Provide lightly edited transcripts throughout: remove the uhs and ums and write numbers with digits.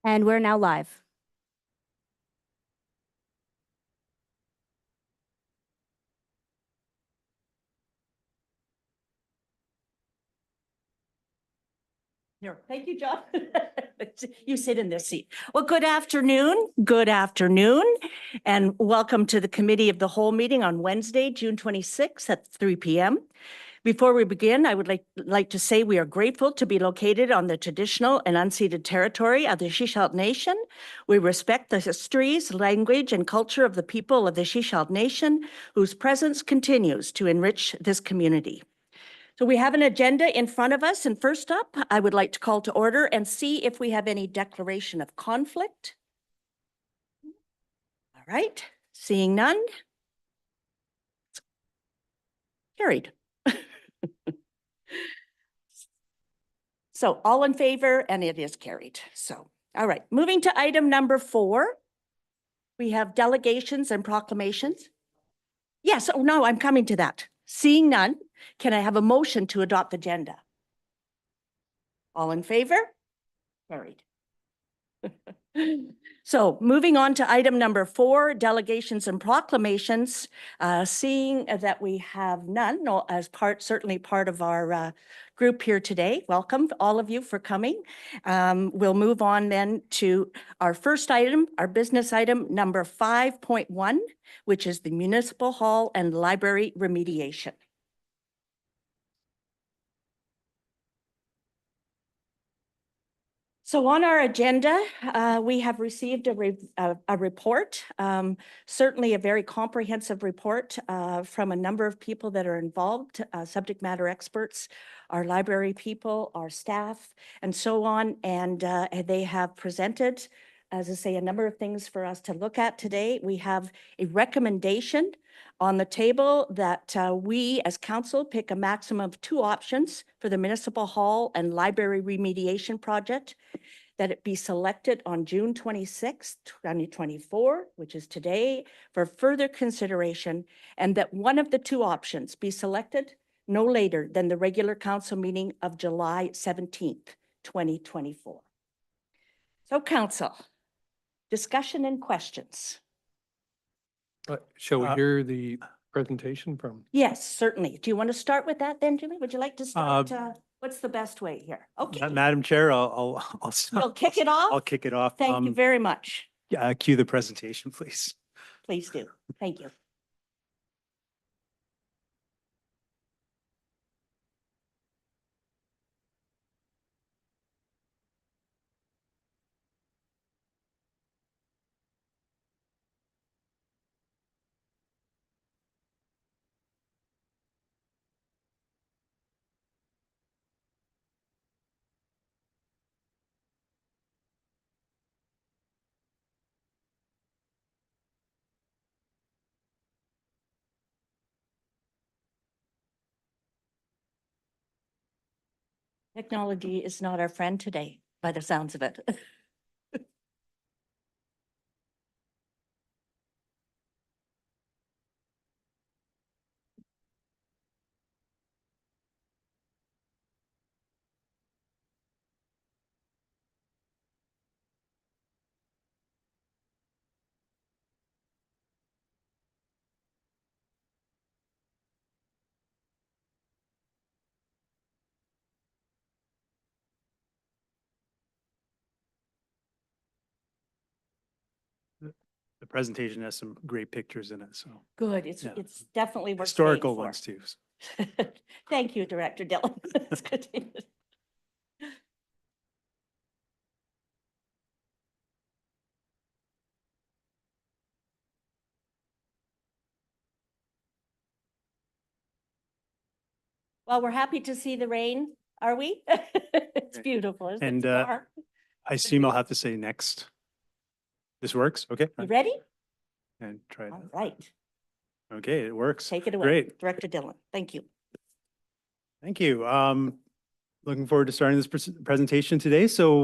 And we're now live. Here, thank you, John. You sit in this seat. Well, good afternoon. Good afternoon. And welcome to the Committee of the Whole meeting on Wednesday, June 26th at 3 p.m. Before we begin, I would like to say we are grateful to be located on the traditional and unceded territory of the Shishalt Nation. We respect the histories, language, and culture of the people of the Shishalt Nation, whose presence continues to enrich this community. So we have an agenda in front of us, and first up, I would like to call to order and see if we have any declaration of conflict. All right, seeing none. Carried. So all in favor, and it is carried. So, all right, moving to item number 4. We have delegations and proclamations. Yes, oh no, I'm coming to that. Seeing none, can I have a motion to adopt the agenda? All in favor? Carried. So moving on to item number 4, delegations and proclamations, seeing that we have none as certainly part of our group here today. Welcome all of you for coming. We'll move on then to our first item, our business item number 5.1, which is the Municipal Hall and Library remediation. So on our agenda, we have received a report, certainly a very comprehensive report from a number of people that are involved, subject matter experts, our library people, our staff, and so on. And they have presented, as I say, a number of things for us to look at today. We have a recommendation on the table that we as council pick a maximum of 2 options for the Municipal Hall and Library remediation project, that it be selected on June 26th, 2024, which is today, for further consideration, and that one of the 2 options be selected no later than the regular council meeting of July 17th, 2024. So council, discussion and questions. Shall we hear the presentation from? Yes, certainly. Do you want to start with that then, Jimmy? Would you like to start? What's the best way here? Okay. Madam Chair, I'll You'll kick it off? I'll kick it off. Thank you very much. Cue the presentation, please. Please do. Thank you. Technology is not our friend today, by the sounds of it. The presentation has some great pictures in it, so Good. It's definitely worth historical paying for. ones too. Thank you, Director Dillon. That's good. Well, we're happy to see the rain, are we? It's beautiful, isn't And, it? Far. I assume I'll have to say next. This works? Okay. You ready? And try it. All right. Okay, it works. Take it away. Great. Director Dillon. Thank you. Thank you. Looking forward to starting this presentation today. So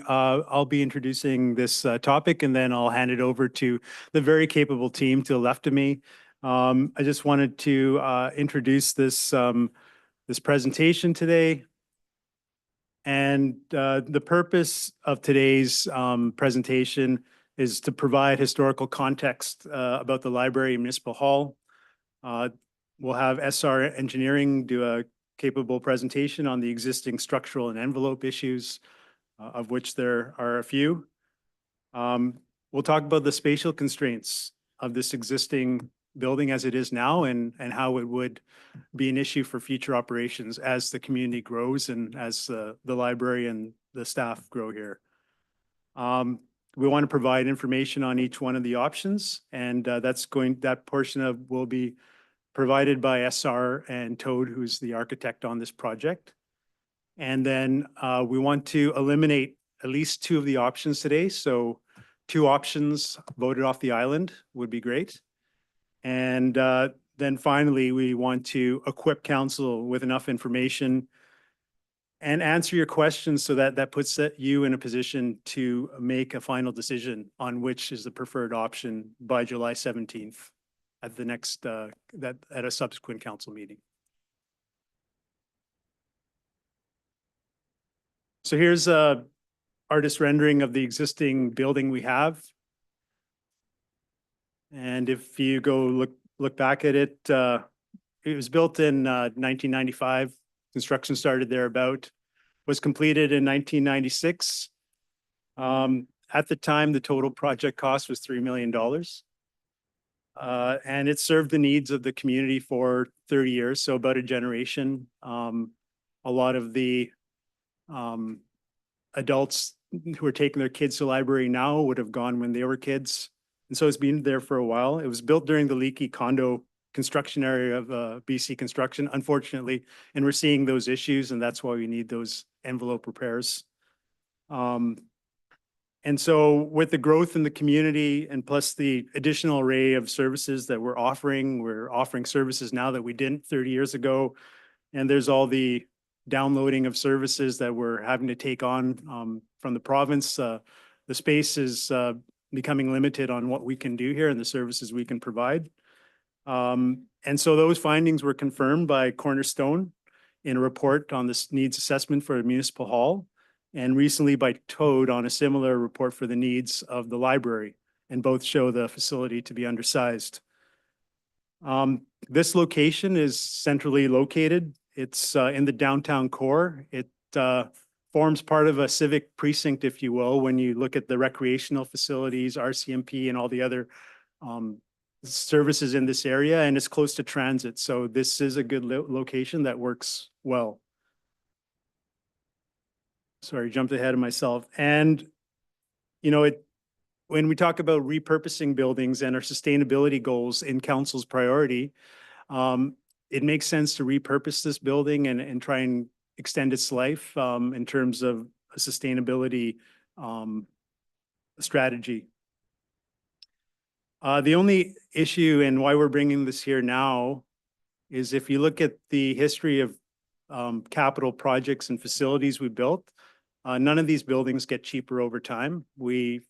I'll be introducing this topic, and then I'll hand it over to the very capable team to the left of me. I just wanted to introduce this presentation today. And the purpose of today's presentation is to provide historical context about the library and municipal hall. We'll have SR Engineering do a capable presentation on the existing structural and envelope issues, of which there are a few. We'll talk about the spatial constraints of this existing building as it is now and how it would be an issue for future operations as the community grows and as the library and the staff grow here. We want to provide information on each one of the options, and that portion will be provided by SR and Toad, who's the architect on this project. And then we want to eliminate at least two of the options today. So 2 options voted off the island would be great. And then finally, we want to equip council with enough information and answer your questions so that puts you in a position to make a final decision on which is the preferred option by July 17th at the next, at a subsequent council meeting. So here's a artist rendering of the existing building we have. And if you go look back at it, it was built in 1995. Construction started thereabout, was completed in 1996. At the time, the total project cost was $3 million. And it served the needs of the community for 30 years, so about a generation. A lot of the adults who are taking their kids to the library now would have gone when they were kids. And so it's been there for a while. It was built during the leaky condo construction area of BC Construction, unfortunately, and we're seeing those issues, and that's why we need those envelope repairs. And so with the growth in the community and plus the additional array of services that we're offering services now that we didn't 30 years ago. And there's all the downloading of services that we're having to take on from the province. The space is becoming limited on what we can do here and the services we can provide. And so those findings were confirmed by Cornerstone in a report on this needs assessment for a municipal hall, and recently by Toad on a similar report for the needs of the library, and both show the facility to be undersized. This location is centrally located. It's in the downtown core. It forms part of a civic precinct, if you will, when you look at the recreational facilities, RCMP, and all the other services in this area, and it's close to transit. So this is a good location that works well. Sorry, jumped ahead of myself. And, you know, when we talk about repurposing buildings and our sustainability goals in council's priority, it makes sense to repurpose this building and try and extend its life in terms of a sustainability strategy. The only issue and why we're bringing this here now is if you look at the history of capital projects and facilities we built, none of these buildings get cheaper over time. We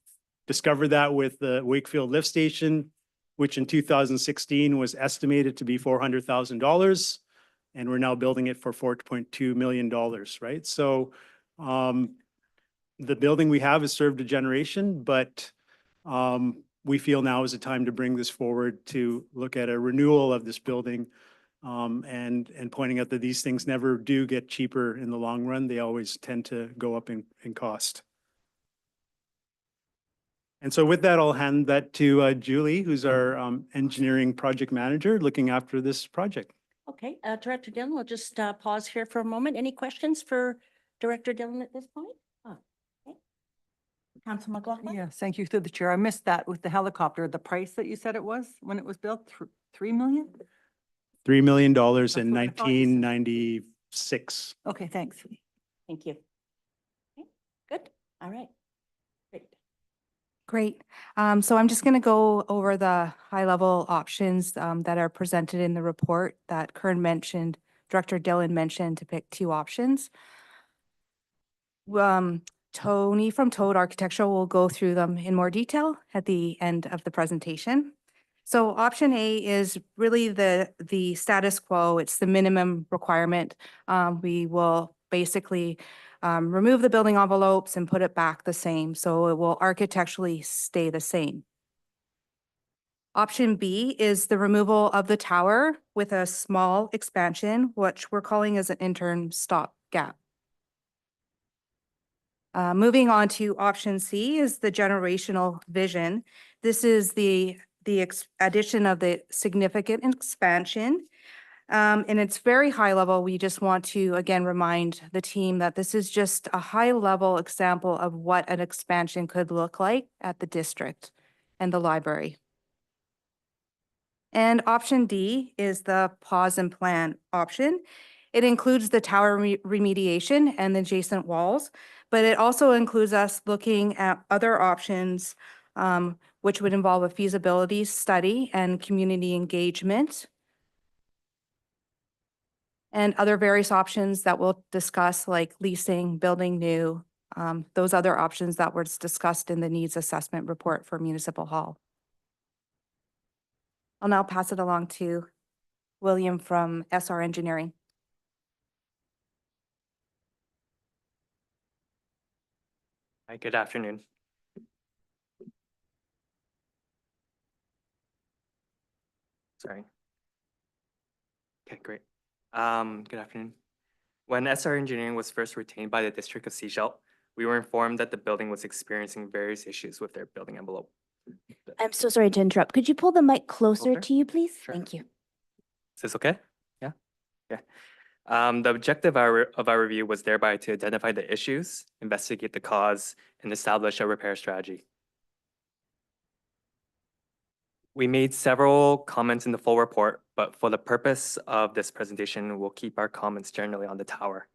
discovered that with the Wakefield Lift Station, which in 2016 was estimated to be $400,000. And we're now building it for $4.2 million, right? So the building we have has served a generation, but we feel now is the time to bring this forward to look at a renewal of this building and pointing out that these things never do get cheaper in the long run. They always tend to go up in cost. And so with that, I'll hand that to Julie, who's our engineering project manager looking after this project. Okay, Director Dillon, we'll just pause here for a moment. Any questions for Director Dillon at this point? Oh, okay. Councilor McLaughlin? Yes, thank you through the chair. I missed that with the helicopter, the price that you said it was when it was built, 3 million? $3 million in what I thought you said. 1996. Okay, thanks. Thank you. Okay, good. All right. Great. Great. So I'm just going to go over the high-level options that are presented in the report that Kern mentioned, Director Dillon mentioned to pick 2 options. Tony from Toad Architectural will go through them in more detail at the end of the presentation. So option A is really the status quo. It's the minimum requirement. We will basically remove the building envelopes and put it back the same, so it will architecturally stay the same. Option B is the removal of the tower with a small expansion, which we're calling as an interim stopgap. Moving on to option C is the generational vision. This is the addition of the significant expansion. And it's very high level. We just want to, again, remind the team that this is just a high level example of what an expansion could look like at the district and the library. And option D is the pause and plan option. It includes the tower remediation and the adjacent walls, but it also includes us looking at other options, which would involve a feasibility study and community engagement, and other various options that we'll discuss, like leasing, building new, those other options that were discussed in the needs assessment report for Municipal Hall. I'll now pass it along to William from SR Engineering. Hi, good afternoon. Sorry. Okay, great. Good afternoon. When SR Engineering was first retained by the District of Sechelt, we were informed that the building was experiencing various issues with their building envelope. I'm so sorry to interrupt. Could you pull the mic closer Over? to you, please? Sure. Thank you. Is this okay? Yeah? Yeah. The objective of our review was thereby to identify the issues, investigate the cause, and establish a repair strategy. We made several comments in the full report, but for the purpose of this presentation, we'll keep our comments generally on the tower.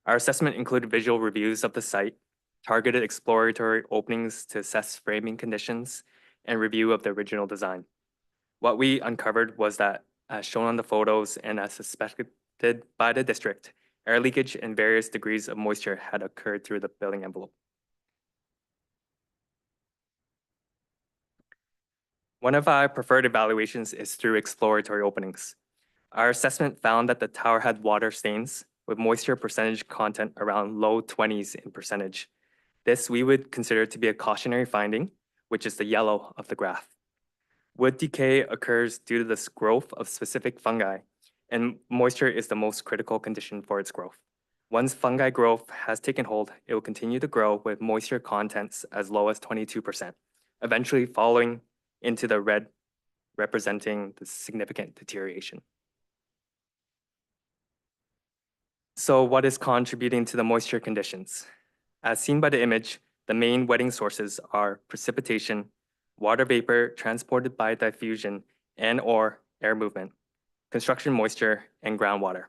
Our assessment included visual reviews of the site, targeted exploratory openings to assess framing conditions, and review of the original design. What we uncovered was that, as shown on the photos and as suspected by the district, air leakage and various degrees of moisture had occurred through the building envelope. One of our preferred evaluations is through exploratory openings. Our assessment found that the tower had water stains with moisture percentage content around low 20s in percentage. This we would consider to be a cautionary finding, which is the yellow of the graph. Wood decay occurs due to the growth of specific fungi, and moisture is the most critical condition for its growth. Once fungi growth has taken hold, it will continue to grow with moisture contents as low as 22%, eventually falling into the red, representing the significant deterioration. So what is contributing to the moisture conditions? As seen by the image, the main wetting sources are precipitation, water vapor transported by diffusion and/or air movement, construction moisture, and groundwater.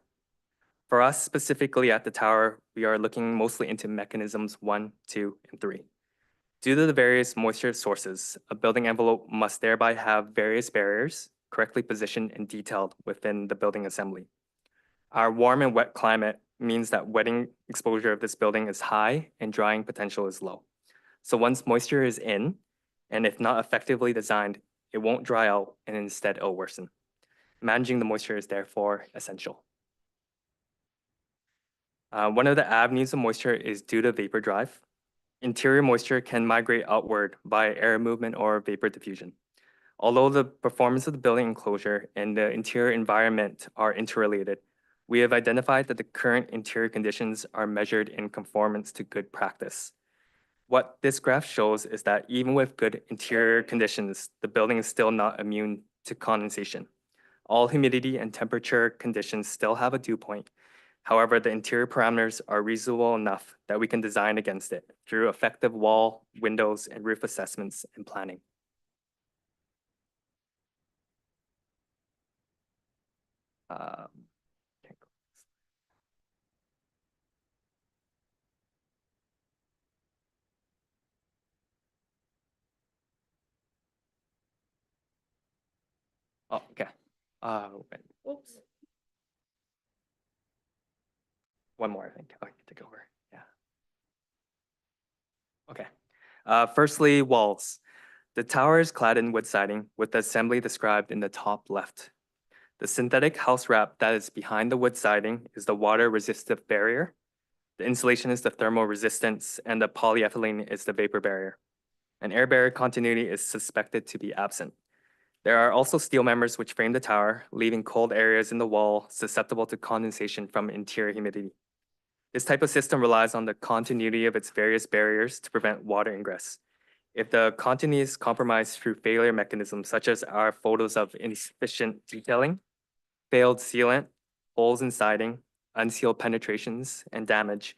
For us specifically at the tower, we are looking mostly into mechanisms 1, 2, and 3. Due to the various moisture sources, a building envelope must thereby have various barriers correctly positioned and detailed within the building assembly. Our warm and wet climate means that wetting exposure of this building is high and drying potential is low. So once moisture is in, and if not effectively designed, it won't dry out and instead it'll worsen. Managing the moisture is therefore essential. One of the avenues of moisture is due to vapor drive. Interior moisture can migrate outward by air movement or vapor diffusion. Although the performance of the building enclosure and the interior environment are interrelated, we have identified that the current interior conditions are measured in conformance to good practice. What this graph shows is that even with good interior conditions, the building is still not immune to condensation. All humidity and temperature conditions still have a dew point. However, the interior parameters are reasonable enough that we can design against it through effective wall, windows, and roof assessments and planning. Oh, okay. Oops. One more, I think. I can take over. Yeah. Okay. Firstly, walls. The tower is clad in wood siding with the assembly described in the top left. The synthetic house wrap that is behind the wood siding is the water resistive barrier. The insulation is the thermal resistance, and the polyethylene is the vapor barrier. An air barrier continuity is suspected to be absent. There are also steel members which frame the tower, leaving cold areas in the wall susceptible to condensation from interior humidity. This type of system relies on the continuity of its various barriers to prevent water ingress. If the continuity is compromised through failure mechanisms such as our photos of insufficient detailing, failed sealant, holes in siding, unsealed penetrations, and damage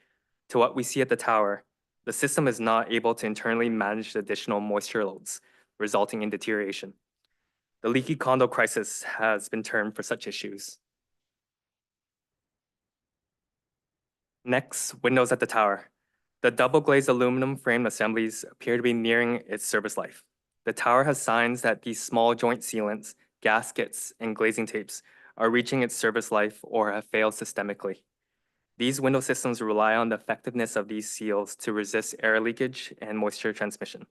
to what we see at the tower, the system is not able to internally manage the additional moisture loads, resulting in deterioration. The leaky condo crisis has been termed for such issues. Next, windows at the tower. The double glazed aluminum frame assemblies appear to be nearing its service life. The tower has signs that these small joint sealants, gaskets, and glazing tapes are reaching its service life or have failed systemically. These window systems rely on the effectiveness of these seals to resist air leakage and moisture transmission.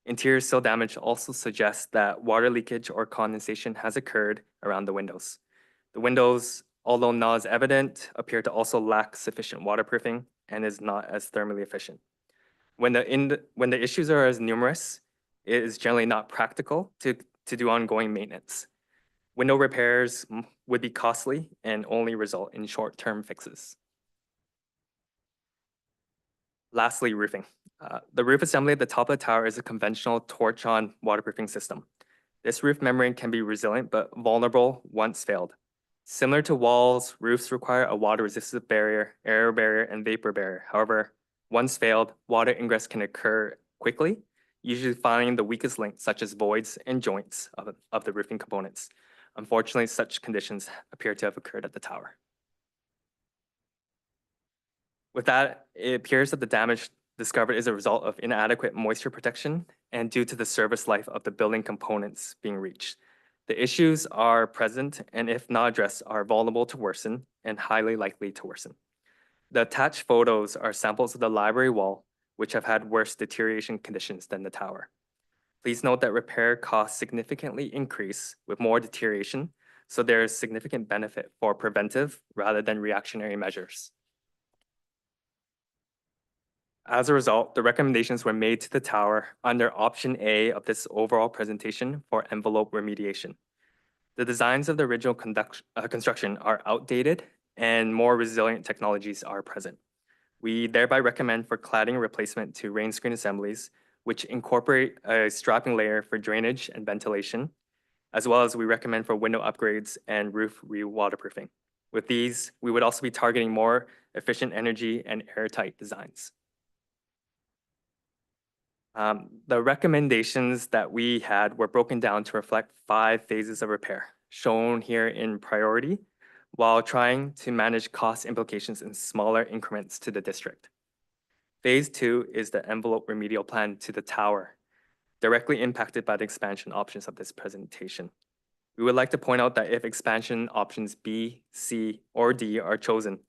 Interior sill damage also suggests that water leakage or condensation has occurred around the windows. The windows, although not as evident, appear to also lack sufficient waterproofing and is not as thermally efficient. When the issues are as numerous, it is generally not practical to do ongoing maintenance. Window repairs would be costly and only result in short-term fixes. Lastly, roofing. The roof assembly at the top of the tower is a conventional torch-on waterproofing system. This roof membrane can be resilient but vulnerable once failed. Similar to walls, roofs require a water-resistant barrier, air barrier, and vapor barrier. However, once failed, water ingress can occur quickly, usually finding the weakest link, such as voids and joints of the roofing components. Unfortunately, such conditions appear to have occurred at the tower. With that, it appears that the damage discovered is a result of inadequate moisture protection and due to the service life of the building components being reached. The issues are present and if not addressed are vulnerable to worsen and highly likely to worsen. The attached photos are samples of the library wall, which have had worse deterioration conditions than the tower. Please note that repair costs significantly increase with more deterioration, so there is significant benefit for preventive rather than reactionary measures. As a result, the recommendations were made to the tower under option A of this overall presentation for envelope remediation. The designs of the original construction are outdated and more resilient technologies are present. We thereby recommend for cladding replacement to rain screen assemblies, which incorporate a strapping layer for drainage and ventilation, as well as we recommend for window upgrades and roof re-waterproofing. With these, we would also be targeting more efficient energy and airtight designs. The recommendations that we had were broken down to reflect 5 phases of repair, shown here in priority, while trying to manage cost implications in smaller increments to the district. Phase 2 is the envelope remedial plan to the tower, directly impacted by the expansion options of this presentation. We would like to point out that if expansion options B, C, or D are chosen,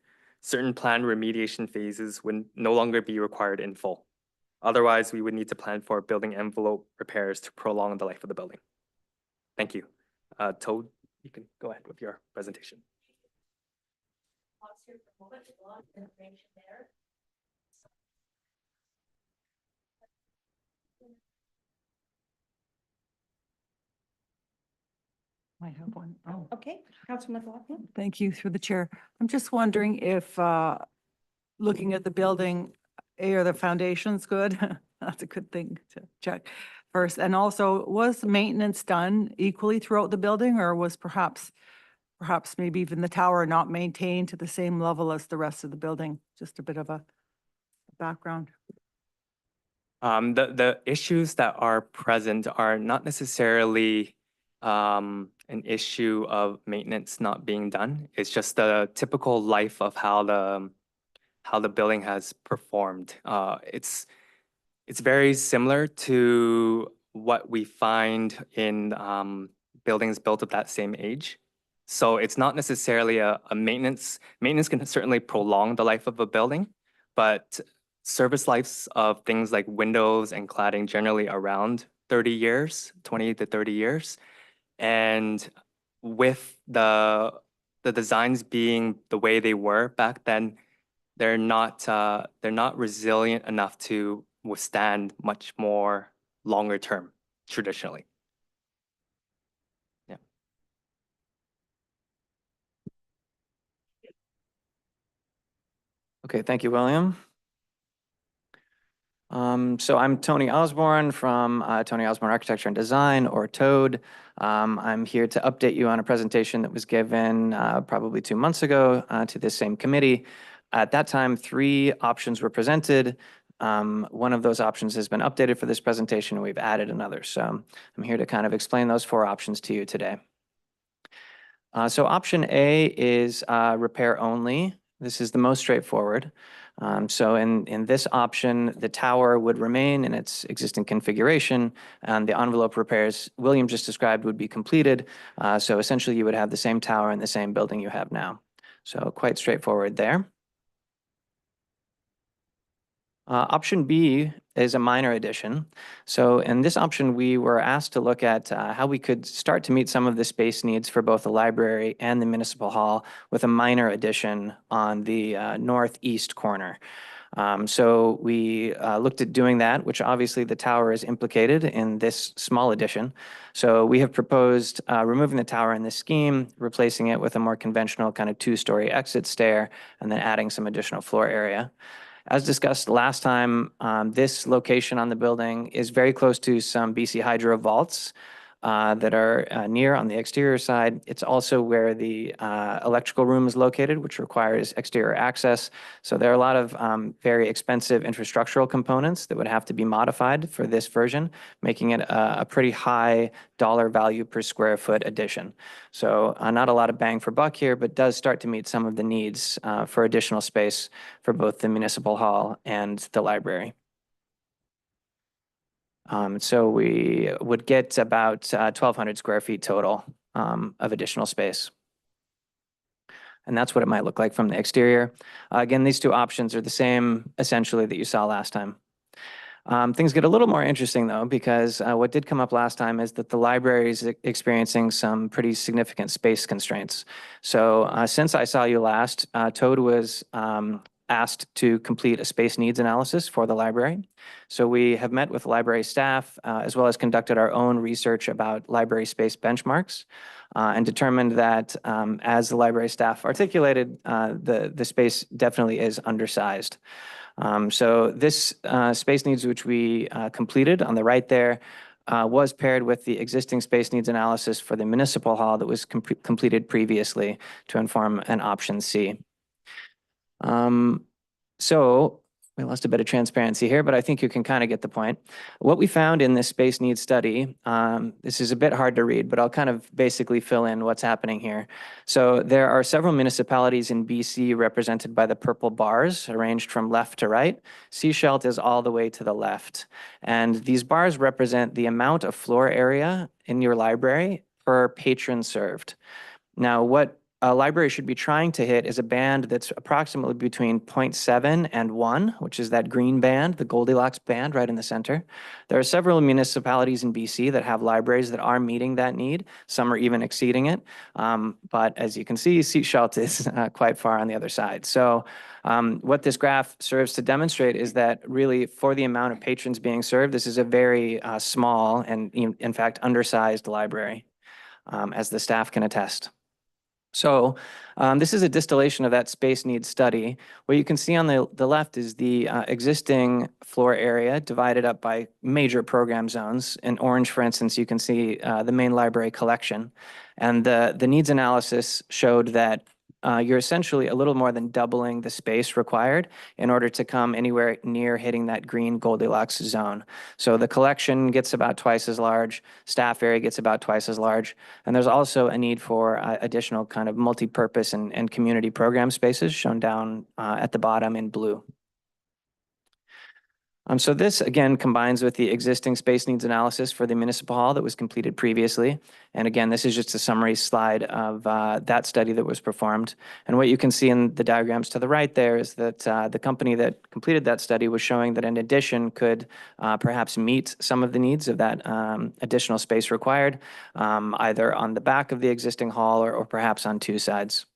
certain planned remediation phases would no longer be required in full. Otherwise, we would need to plan for building envelope repairs to prolong the life of the building. Thank you. Toad, you can go ahead with your presentation. I have one. Oh, Okay, Councilman McLaughlin. thank you through the chair. I'm just wondering if, looking at the building, are the foundations good? That's a good thing to check first. And also, was maintenance done equally throughout the building, or was perhaps maybe even the tower not maintained to the same level as the rest of the building? Just a bit of a background. The issues that are present are not necessarily an issue of maintenance not being done. It's just the typical life of how the building has performed. It's very similar to what we find in buildings built of that same age. So it's not necessarily a maintenance. Maintenance can certainly prolong the life of a building, but service lives of things like windows and cladding generally around 30 years, 20 to 30 years. And with the designs being the way they were back then, they're not resilient enough to withstand much more longer term traditionally. Yeah. Okay, thank you, William. So I'm Tony Osborne from Tony Osborne Architecture and Design, or TOAD. I'm here to update you on a presentation that was given probably 2 months ago to this same committee. At that time, 3 options were presented. One of those options has been updated for this presentation, and we've added another. So I'm here to kind of explain those 4 options to you today. So option A is repair only. This is the most straightforward. So in this option, the tower would remain in its existing configuration, and the envelope repairs William just described would be completed. So essentially, you would have the same tower in the same building you have now. So quite straightforward there. Option B is a minor addition. So in this option, we were asked to look at how we could start to meet some of the space needs for both the library and the municipal hall with a minor addition on the northeast corner. So we looked at doing that, which obviously the tower is implicated in this small addition. So we have proposed removing the tower in this scheme, replacing it with a more conventional kind of 2-story exit stair, and then adding some additional floor area. As discussed last time, this location on the building is very close to some BC Hydro vaults that are near on the exterior side. It's also where the electrical room is located, which requires exterior access. So there are a lot of very expensive infrastructural components that would have to be modified for this version, making it a pretty high dollar value per square foot addition. So not a lot of bang for buck here, but does start to meet some of the needs for additional space for both the municipal hall and the library. So we would get about 1,200 square feet total of additional space. And that's what it might look like from the exterior. Again, these 2 options are the same essentially that you saw last time. Things get a little more interesting though, because what did come up last time is that the library is experiencing some pretty significant space constraints. So since I saw you last, TOAD was asked to complete a space needs analysis for the library. So we have met with library staff as well as conducted our own research about library space benchmarks and determined that as the library staff articulated, the space definitely is undersized. So this space needs, which we completed on the right there, was paired with the existing space needs analysis for the municipal hall that was completed previously to inform an option C. So we lost a bit of transparency here, but I think you can kind of get the point. What we found in this space needs study, this is a bit hard to read, but I'll kind of basically fill in what's happening here. So there are several municipalities in BC represented by the purple bars arranged from left to right. Sechelt is all the way to the left. And these bars represent the amount of floor area in your library per patron served. Now, what a library should be trying to hit is a band that's approximately between 0.7 and 1, which is that green band, the Goldilocks band right in the center. There are several municipalities in BC that have libraries that are meeting that need. Some are even exceeding it. But as you can see, Sechelt is quite far on the other side. So what this graph serves to demonstrate is that really for the amount of patrons being served, this is a very small and in fact undersized library, as the staff can attest. So this is a distillation of that space needs study. What you can see on the left is the existing floor area divided up by major program zones. In orange, for instance, you can see the main library collection. And the needs analysis showed that you're essentially a little more than doubling the space required in order to come anywhere near hitting that green Goldilocks zone. So the collection gets about twice as large, staff area gets about twice as large, and there's also a need for additional kind of multi-purpose and community program spaces shown down at the bottom in blue. So this, again, combines with the existing space needs analysis for the municipal hall that was completed previously. And again, this is just a summary slide of that study that was performed. And what you can see in the diagrams to the right there is that the company that completed that study was showing that an addition could perhaps meet some of the needs of that additional space required, either on the back of the existing hall or perhaps on 2 sides.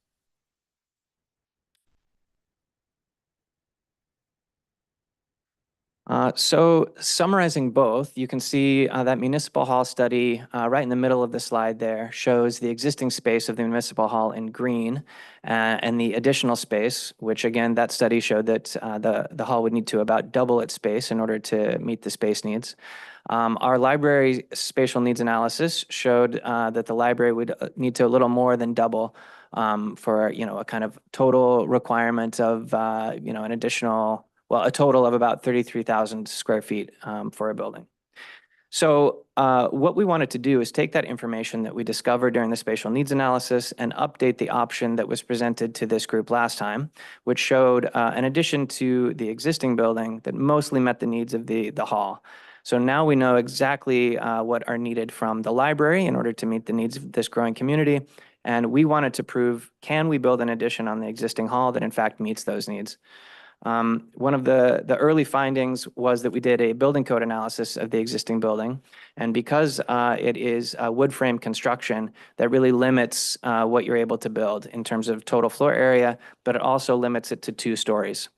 So summarizing both, you can see that municipal hall study right in the middle of the slide there shows the existing space of the municipal hall in green and the additional space, which again, that study showed that the hall would need to about double its space in order to meet the space needs. Our library spatial needs analysis showed that the library would need to a little more than double for, a kind of total requirement of, an additional, well, a total of about 33,000 square feet for a building. So what we wanted to do is take that information that we discovered during the spatial needs analysis and update the option that was presented to this group last time, which showed an addition to the existing building that mostly met the needs of the hall. So now we know exactly what are needed from the library in order to meet the needs of this growing community. And we wanted to prove, can we build an addition on the existing hall that in fact meets those needs? One of the early findings was that we did a building code analysis of the existing building. And because it is a wood frame construction, that really limits what you're able to build in terms of total floor area, but it also limits it to 2 stories.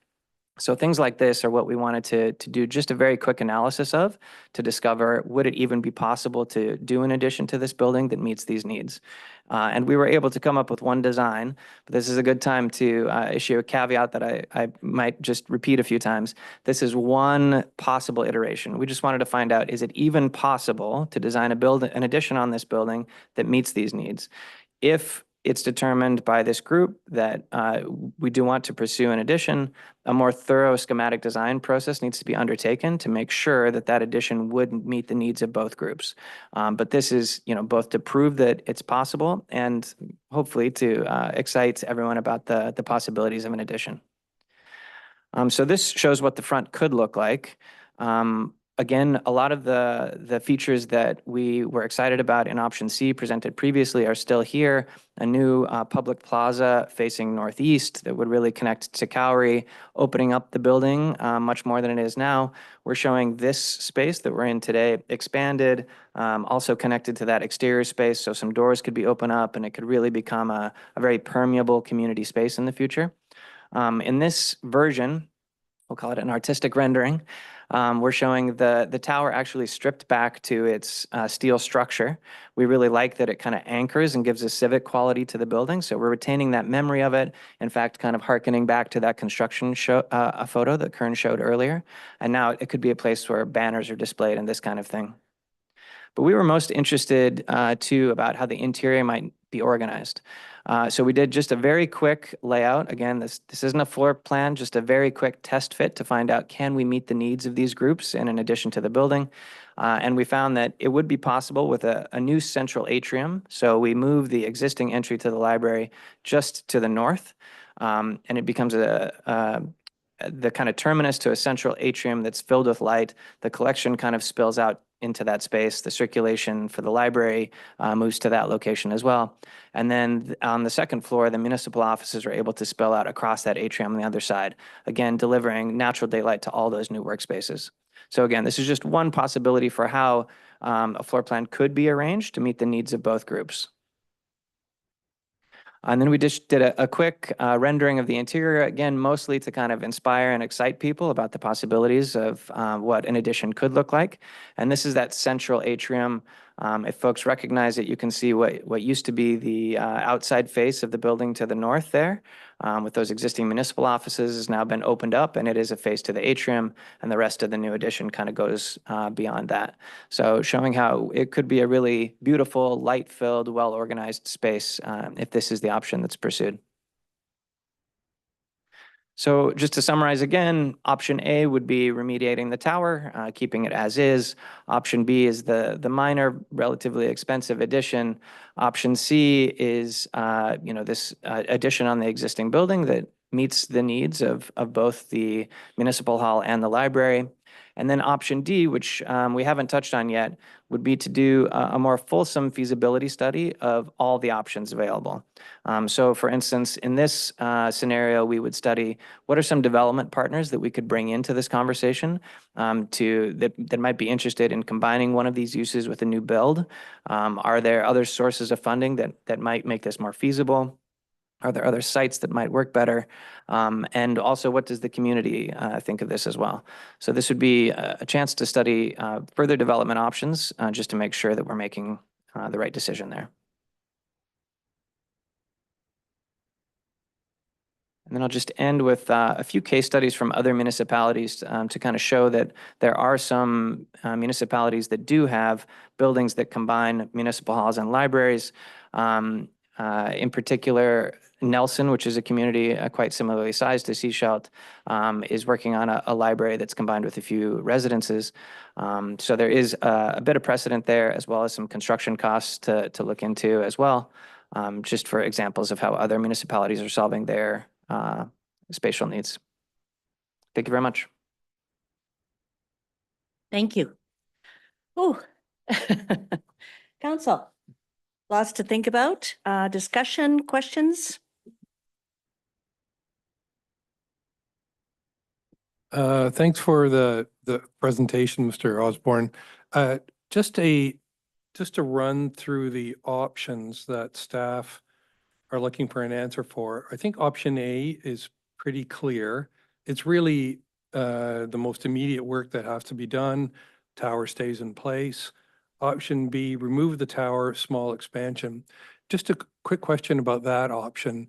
So things like this are what we wanted to do just a very quick analysis of to discover, would it even be possible to do an addition to this building that meets these needs? And we were able to come up with one design, but this is a good time to issue a caveat that I might just repeat a few times. This is one possible iteration. We just wanted to find out, is it even possible to design an addition on this building that meets these needs? If it's determined by this group that we do want to pursue an addition, a more thorough schematic design process needs to be undertaken to make sure that that addition would meet the needs of both groups. But this is, both to prove that it's possible and hopefully to excite everyone about the possibilities of an addition. So this shows what the front could look like. Again, a lot of the features that we were excited about in option C presented previously are still here. A new public plaza facing northeast that would really connect to Cowrie, opening up the building much more than it is now. We're showing this space that we're in today expanded, also connected to that exterior space, so some doors could be opened up and it could really become a very permeable community space in the future. In this version, we'll call it an artistic rendering, we're showing the tower actually stripped back to its steel structure. We really like that it kind of anchors and gives a civic quality to the building. So we're retaining that memory of it. In fact, kind of hearkening back to that construction photo that Kern showed earlier. And now it could be a place where banners are displayed and this kind of thing. But we were most interested too about how the interior might be organized. So we did just a very quick layout. Again, this isn't a floor plan, just a very quick test fit to find out, can we meet the needs of these groups in addition to the building? And we found that it would be possible with a new central atrium. So we move the existing entry to the library just to the north, and it becomes the kind of terminus to a central atrium that's filled with light. The collection kind of spills out into that space. The circulation for the library moves to that location as well. And then on the second floor, the municipal offices are able to spill out across that atrium on the other side, again, delivering natural daylight to all those new workspaces. So again, this is just one possibility for how a floor plan could be arranged to meet the needs of both groups. And then we just did a quick rendering of the interior, again, mostly to kind of inspire and excite people about the possibilities of what an addition could look like. And this is that central atrium. If folks recognize it, you can see what used to be the outside face of the building to the north there, with those existing municipal offices has now been opened up, and it is a face to the atrium, and the rest of the new addition kind of goes beyond that. So showing how it could be a really beautiful, light-filled, well-organized space if this is the option that's pursued. So just to summarize again, option A would be remediating the tower, keeping it as is. Option B is the minor, relatively expensive addition. Option C is this addition on the existing building that meets the needs of both the municipal hall and the library. And then option D, which we haven't touched on yet, would be to do a more fulsome feasibility study of all the options available. So for instance, in this scenario, we would study what are some development partners that we could bring into this conversation that might be interested in combining one of these uses with a new build. Are there other sources of funding that might make this more feasible? Are there other sites that might work better? And also, what does the community think of this as well? So this would be a chance to study further development options, just to make sure that we're making the right decision there. And then I'll just end with a few case studies from other municipalities to kind of show that there are some municipalities that do have buildings that combine municipal halls and libraries. In particular, Nelson, which is a community quite similarly sized to Sechelt, is working on a library that's combined with a few residences. So there is a bit of precedent there, as well as some construction costs to look into as well, just for examples of how other municipalities are solving their spatial needs. Thank you very much. Thank you. Oh, Council, lots to think about. Discussion, questions? Thanks for the presentation, Mr. Osborne. Just to run through the options that staff are looking for an answer for. I think option A is pretty clear. It's really the most immediate work that has to be done. Tower stays in place. Option B, remove the tower, small expansion. Just a quick question about that option.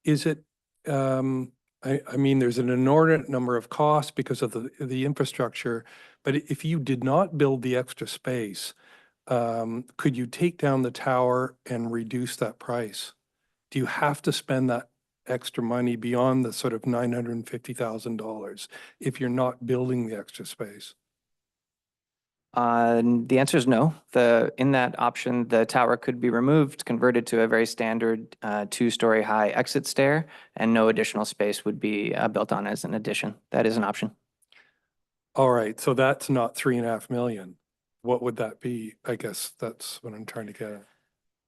Is it, I mean, there's an inordinate number of costs because of the infrastructure, but if you did not build the extra space, could you take down the tower and reduce that price? Do you have to spend that extra money beyond the sort of $950,000 if you're not building the extra space? The answer is no. In that option, the tower could be removed, converted to a very standard 2-story high exit stair, and no additional space would be built on as an addition. That is an option. All right, so that's not 3.5 million. What would that be? I guess that's what I'm trying to get at.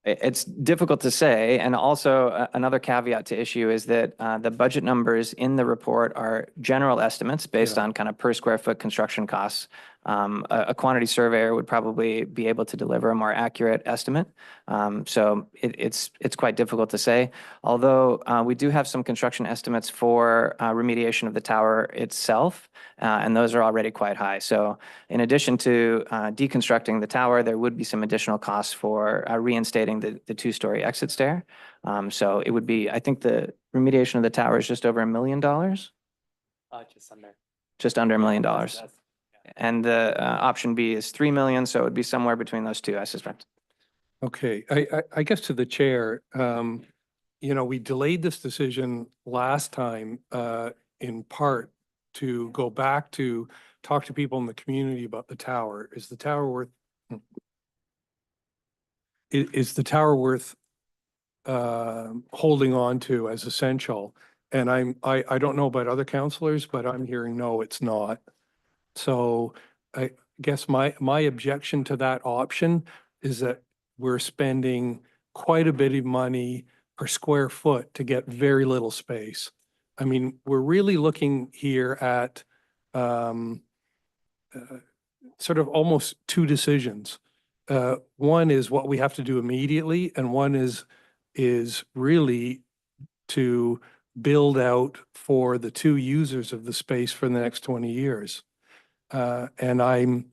It's difficult to say. And also another caveat to issue is that the budget numbers in the report are general estimates based Yeah. on kind of per square foot construction costs. A quantity surveyor would probably be able to deliver a more accurate estimate. So it's quite difficult to say. Although we do have some construction estimates for remediation of the tower itself, and those are already quite high. So in addition to deconstructing the tower, there would be some additional costs for reinstating the 2-story exit stair. So it would be, I think the remediation of the tower is just over $1 million. Just under. Just under $1 million. That's- And the option B is 3 million, so it would be somewhere between those two, I suspect. Okay, I guess to the chair, you know, we delayed this decision last time in part to go back to talk to people in the community about the tower. Is the tower worth holding on to as essential? And I don't know about other counselors, but I'm hearing no, it's not. So I guess my objection to that option is that we're spending quite a bit of money per square foot to get very little space. I mean, we're really looking here at sort of almost two decisions. One is what we have to do immediately, and one is really to build out for the two users of the space for the next 20 years. And I'm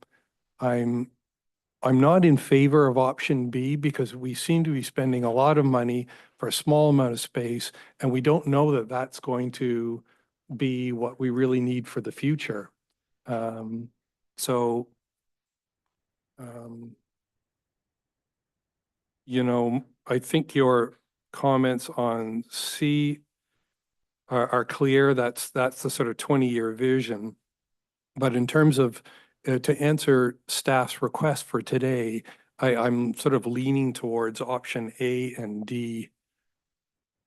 not in favor of option B because we seem to be spending a lot of money for a small amount of space, and we don't know that that's going to be what we really need for the future. You know, I think your comments on C are clear. That's the sort of 20-year vision. But in terms of, to answer staff's request for today, I'm sort of leaning towards option A and D.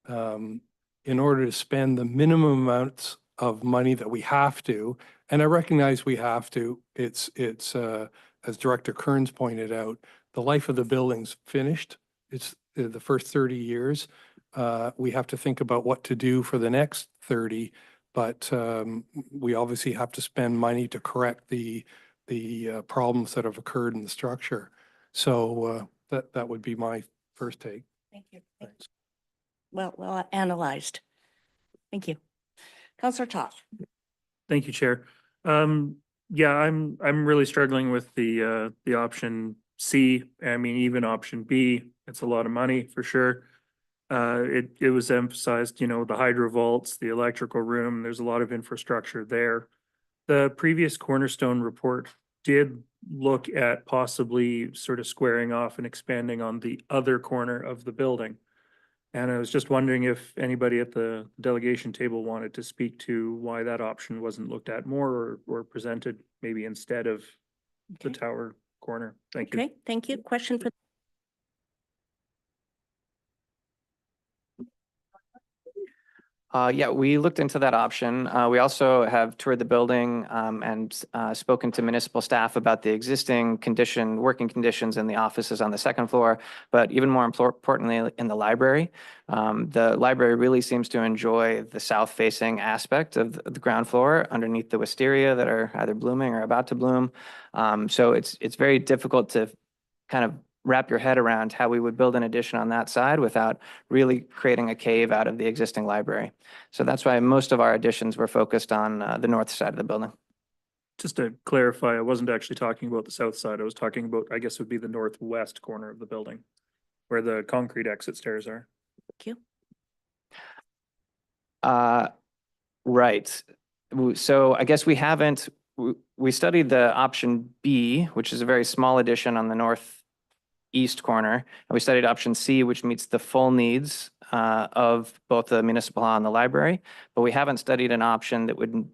In order to spend the minimum amounts of money that we have to, and I recognize we have to, it's as Director Kearns pointed out, the life of the building's finished. It's the first 30 years. We have to think about what to do for the next 30. But we obviously have to spend money to correct the problems that have occurred in the structure. So that would be my first take. Thank you. Thanks. well analyzed. Thank you. Counselor Toth. Thank you, Chair. Yeah, I'm really struggling with the option C. I mean, even option B, it's a lot of money for sure. It was emphasized, you know, the hydro vaults, the electrical room, there's a lot of infrastructure there. The previous Cornerstone report did look at possibly sort of squaring off and expanding on the other corner of the building. And I was just wondering if anybody at the delegation table wanted to speak to why that option wasn't looked at more or presented maybe instead of the Okay. tower corner. Thank you. Okay, thank you. Question for Yeah, we looked into that option. We also have toured the building and spoken to municipal staff about the existing working conditions in the offices on the second floor, but even more importantly, in the library. The library really seems to enjoy the south-facing aspect of the ground floor underneath the wisteria that are either blooming or about to bloom. So it's very difficult to kind of wrap your head around how we would build an addition on that side without really creating a cave out of the existing library. So that's why most of our additions were focused on the north side of the building. Just to clarify, I wasn't actually talking about the south side. I was talking about, I guess it would be the northwest corner of the building where the concrete exit stairs are. Thank Right. So I guess we haven't, we studied the option B, which is a very small addition on the northeast corner. And we studied option C, which meets the full needs of both the municipal hall and the library. But we haven't studied an option that would,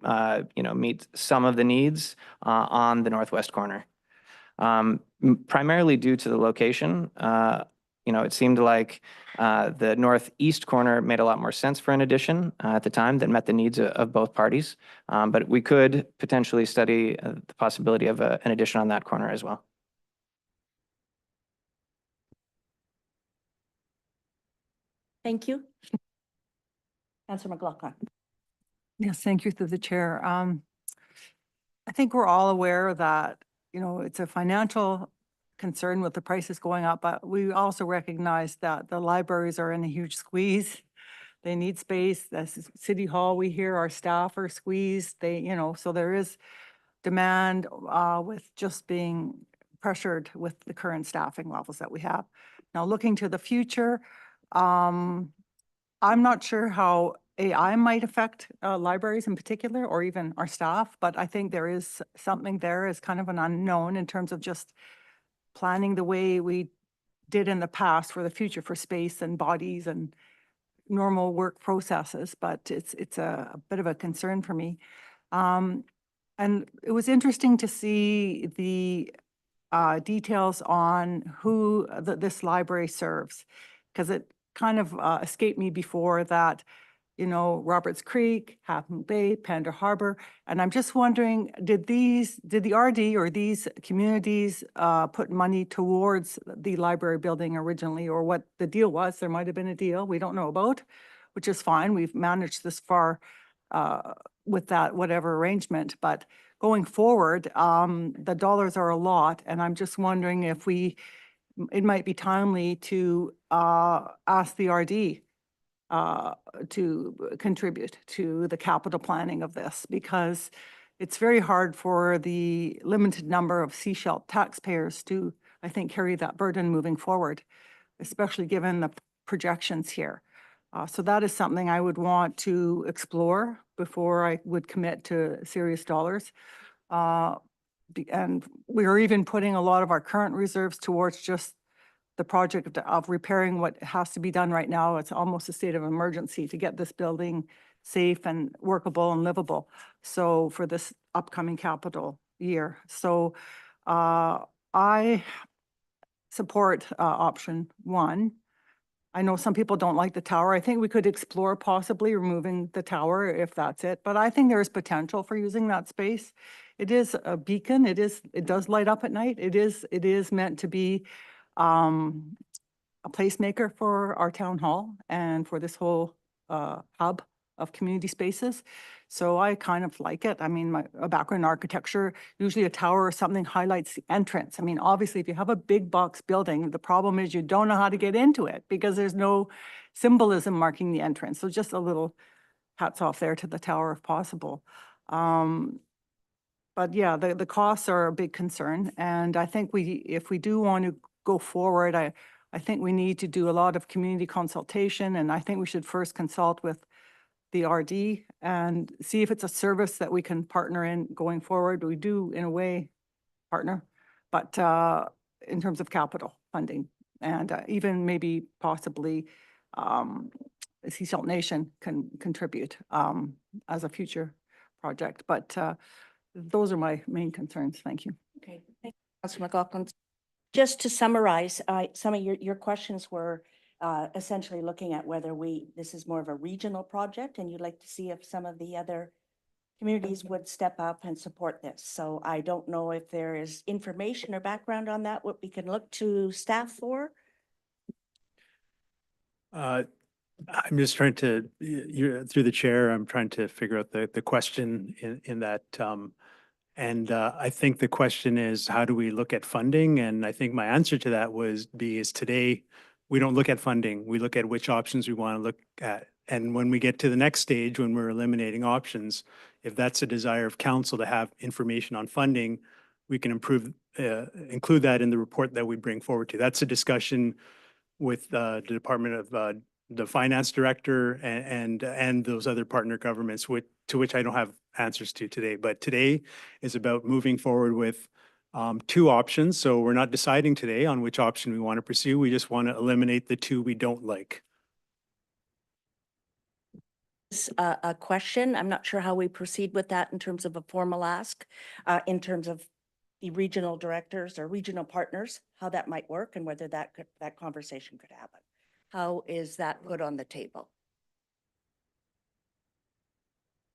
meet some of the needs on the northwest corner. Primarily due to the location. It seemed like the northeast corner made a lot more sense for an addition at the time that met the needs of both parties. But we could potentially study the possibility of an addition on that corner as well. Thank you. Councillor McLaughlin. Yes, thank you through the chair. I think we're all aware that, it's a financial concern with the prices going up, but we also recognize that the libraries are in a huge squeeze. They need space. As City Hall, we hear our staff are squeezed. So there is demand with just being pressured with the current staffing levels that we have. Now, looking to the future, I'm not sure how AI might affect libraries in particular, or even our staff, but I think there is something there as kind of an unknown in terms of just planning the way we did in the past for the future for space and bodies and normal work processes, but it's a bit of a concern for me. And it was interesting to see the details on who this library serves, because it kind of escaped me before that, Roberts Creek, Half Moon Bay, Pender Harbor. And I'm just wondering, did the RD or these communities put money towards the library building originally, or what the deal was? There might have been a deal we don't know about, which is fine. We've managed this far with that, whatever arrangement, but going forward, the dollars are a lot. And I'm just wondering if it might be timely to ask the RD to contribute to the capital planning of this, because it's very hard for the limited number of Sechelt taxpayers to, I think, carry that burden moving forward, especially given the projections here. So that is something I would want to explore before I would commit to serious dollars. And we are even putting a lot of our current reserves towards just the project of repairing what has to be done right now. It's almost a state of emergency to get this building safe and workable and livable. So for this upcoming capital year. So I support option one. I know some people don't like the tower. I think we could explore possibly removing the tower if that's it, but I think there is potential for using that space. It is a beacon. It does light up at night. It is meant to be a placemaker for our town hall and for this whole hub of community spaces. So I kind of like it. I mean, a background in architecture, usually a tower or something highlights the entrance. I mean, obviously, if you have a big box building, the problem is you don't know how to get into it because there's no symbolism marking the entrance. So just a little hats off there to the tower if possible. But yeah, the costs are a big concern. And I think if we do want to go forward, I think we need to do a lot of community consultation. And I think we should first consult with the RD and see if it's a service that we can partner in going forward. We do, in a way, partner, but in terms of capital funding and even maybe possibly Sea Salt Nation can contribute as a future project. But those are my main concerns. Thank you. Okay, thank you, Councillor McLaughlin. Just to summarize, some of your questions were essentially looking at whether this is more of a regional project and you'd like to see if some of the other communities would step up and support this. So I don't know if there is information or background on that, what we can look to staff for. I'm just trying to, through the chair, I'm trying to figure out the question in that. And I think the question is, how do we look at funding? And I think my answer to that is today, we don't look at funding. We look at which options we want to look at. And when we get to the next stage, when we're eliminating options, if that's a desire of council to have information on funding, we can include that in the report that we bring forward to. That's a discussion with the Department of the finance director and those other partner governments to which I don't have answers to today. But today is about moving forward with two options. So we're not deciding today on which option we want to pursue. We just want to eliminate the two we don't like. A question. I'm not sure how we proceed with that in terms of a formal ask, in terms of the regional directors or regional partners, how that might work and whether that conversation could happen. How is that put on the table?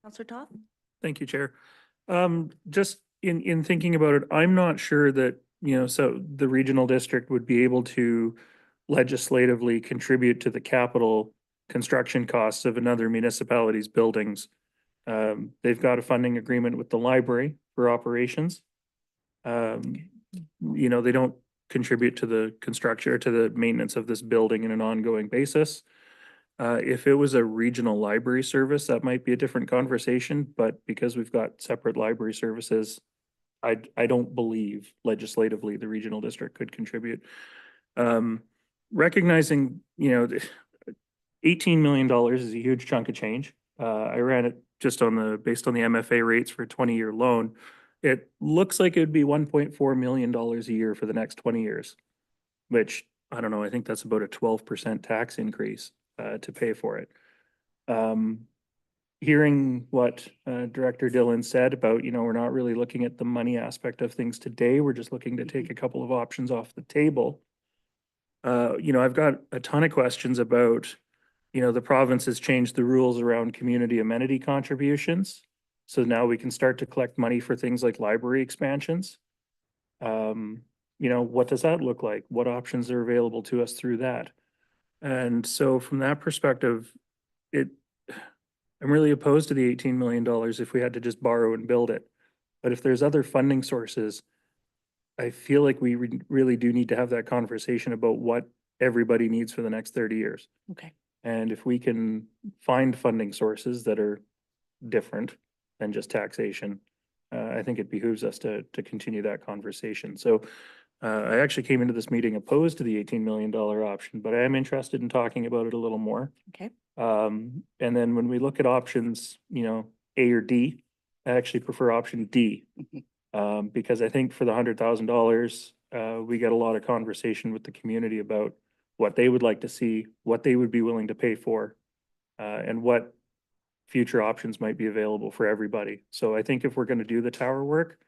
Councillor Toth? Thank you, Chair. Just in thinking about it, I'm not sure that, so the regional district would be able to legislatively contribute to the capital construction costs of another municipality's buildings. They've got a funding agreement with the library for operations. They don't contribute to the construction or to the maintenance of this building in an ongoing basis. If it was a regional library service, that might be a different conversation, but because we've got separate library services, I don't believe legislatively the regional district could contribute. Recognizing, $18 million is a huge chunk of change. I ran it just based on the MFA rates for a 20-year loan. It looks like it would be $1.4 million a year for the next 20 years, which I don't know, I think that's about a 12% tax increase to pay for it. Hearing what Director Dillon said about, we're not really looking at the money aspect of things today. We're just looking to take a couple of options off the table. I've got a ton of questions about, the province has changed the rules around community amenity contributions. So now we can start to collect money for things like library expansions. What does that look like? What options are available to us through that? And so from that perspective, I'm really opposed to the $18 million if we had to just borrow and build it. But if there's other funding sources, I feel like we really do need to have that conversation about what everybody needs for the next 30 years. Okay. And if we can find funding sources that are different than just taxation, I think it behooves us to continue that conversation. So I actually came into this meeting opposed to the $18 million option, but I am interested in talking about it a little more. Okay. And then when we look at options, A or D, I actually prefer option D. Because I think for the $100,000, we get a lot of conversation with the community about what they would like to see, what they would be willing to pay for, and what future options might be available for everybody. So I think if we're going to do the tower work,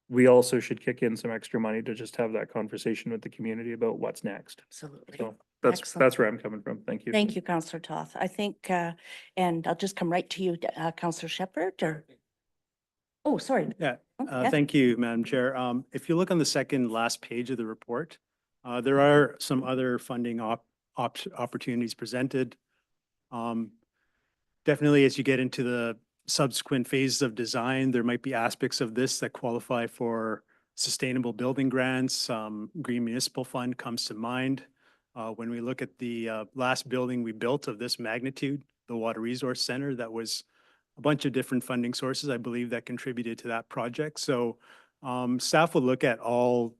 we also should kick in some extra money to just have that conversation with the community about what's next. Absolutely. So Excellent. that's where I'm coming from. Thank you. Thank you, Councillor Toth. I think, and I'll just come right to you, Councillor Shepherd, or, oh, sorry. Yeah. Okay. Thank you, Madam Chair. If you look on the second last page of the report, there are some other funding opportunities presented. definitely as you get into the subsequent phases of design, there might be aspects of this that qualify for sustainable building grants. Green Municipal Fund comes to mind. When we look at the last building we built of this magnitude, the Water Resource Center, that was a bunch of different funding sources, I believe, that contributed to that project. So staff will look at all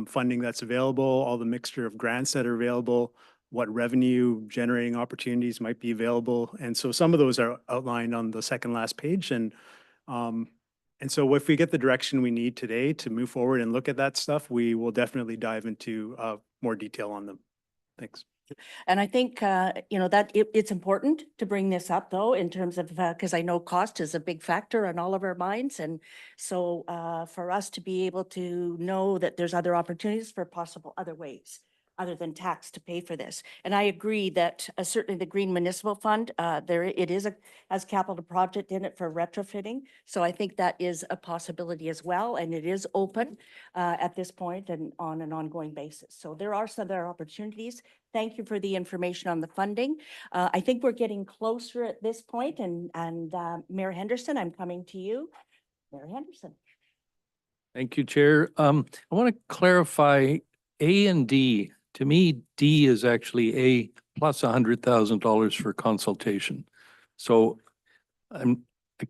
funding that's available, all the mixture of grants that are available, what revenue generating opportunities might be available. And so some of those are outlined on the second last page. And so if we get the direction we need today to move forward and look at that stuff, we will definitely dive into more detail on them. Thanks. And I think, you know, that it's important to bring this up though, in terms of, because I know cost is a big factor on all of our minds. And so for us to be able to know that there's other opportunities for possible other ways other than tax to pay for this. And I agree that certainly the Green Municipal Fund, it is has capital project in it for retrofitting. So I think that is a possibility as well. And it is open at this point and on an ongoing basis. So there are some other opportunities. Thank you for the information on the funding. I think we're getting closer at this point. And Mayor Henderson, I'm coming to you. Mayor Henderson. Thank you, Chair. I want to clarify A and D. To me, D is actually A plus $100,000 for consultation. So I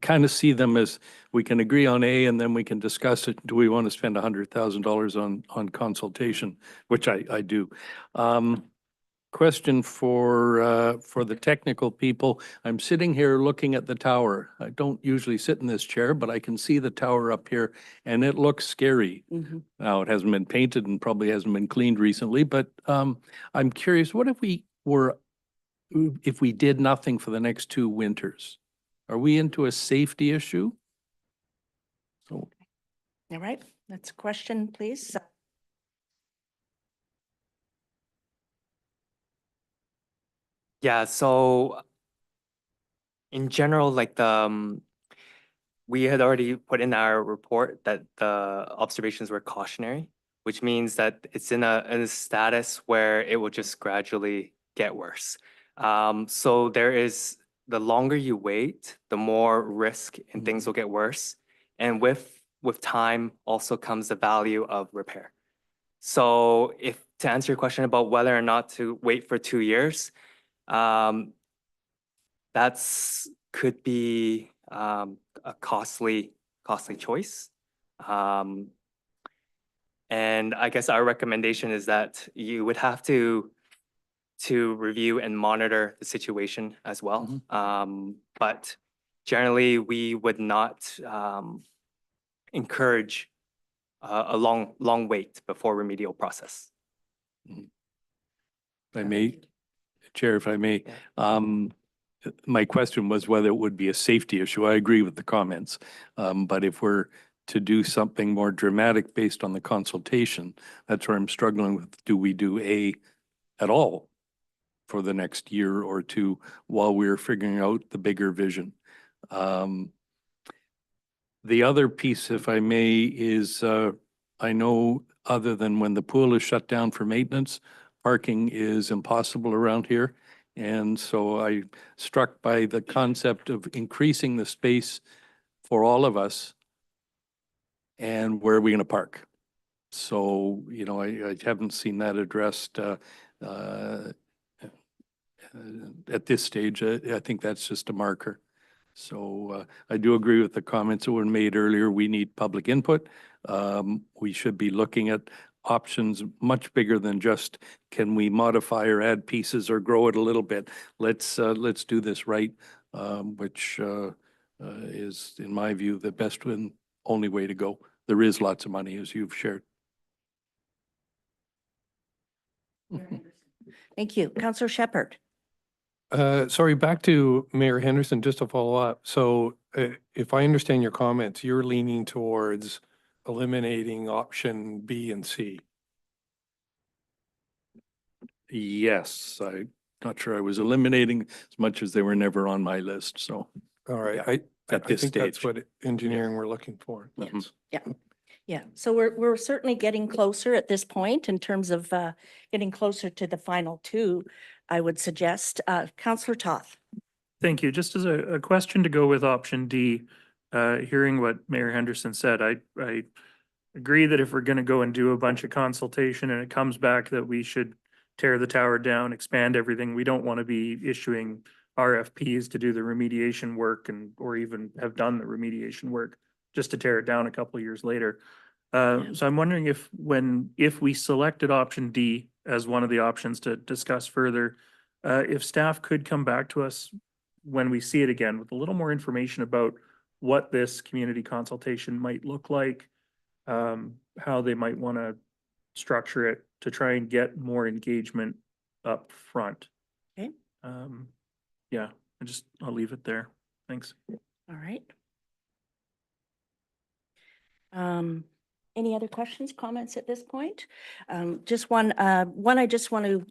kind of see them as we can agree on A and then we can discuss it. Do we want to spend $100,000 on consultation, which I do. Question for the technical people. I'm sitting here looking at the tower. I don't usually sit in this chair, but I can see the tower up here and it looks scary. Mhm. Now, it hasn't been painted and probably hasn't been cleaned recently, but I'm curious, what if we did nothing for the next 2 winters? Are we into a safety issue? So All right, that's a question, please. Yeah, so in general, like we had already put in our report that the observations were cautionary, which means that it's in a status where it will just gradually get worse. So there is, the longer you wait, the more risk and things will get worse. And with time also comes the value of repair. So to answer your question about whether or not to wait for 2 years, that's could be a costly choice. And I guess our recommendation is that you would have to review and monitor the situation as well. But generally, we would not encourage a long wait before remedial process. if I may, Chair, if I may, my question was whether it would be a safety issue. I agree with the comments. But if we're to do something more dramatic based on the consultation, that's where I'm struggling with. Do we do A at all for the next year or 2 while we're figuring out the bigger vision? The other piece, if I may, is I know other than when the pool is shut down for maintenance, parking is impossible around here. And so I'm struck by the concept of increasing the space for all of us. And where are we going to park? So, you know, I haven't seen that addressed at this stage. I think that's just a marker. So I do agree with the comments that were made earlier. We need public input. We should be looking at options much bigger than just can we modify or add pieces or grow it a little bit. Let's do this right, which is, in my view, the best and only way to go. There is lots of money, as you've shared. Thank you. Councillor Shepherd. Sorry, back to Mayor Henderson, just to follow up. So if I understand your comments, you're leaning towards eliminating option B and C. Yes, I'm not sure I was eliminating as much as they were never on my list, so. All right, at this think that's stage. what engineering we're looking for. Yes. Yeah, so we're certainly getting closer at this point in terms of getting closer to the final 2, I would suggest. Councillor Toth. Thank you. Just as a question to go with option D, hearing what Mayor Henderson said, I agree that if we're gonna go and do a bunch of consultation and it comes back that we should tear the tower down, expand everything, we don't want to be issuing RFPs to do the remediation work and, or even have done the remediation work just to tear it down a couple of years later. So I'm wondering if we selected option D as one of the options to discuss further, if staff could come back to us when we see it again with a little more information about what this community consultation might look like, how they might want to structure it to try and get more engagement up front. Okay. Yeah, I'll leave it there. Thanks. All right. Any other questions, comments at this point? Just one I just want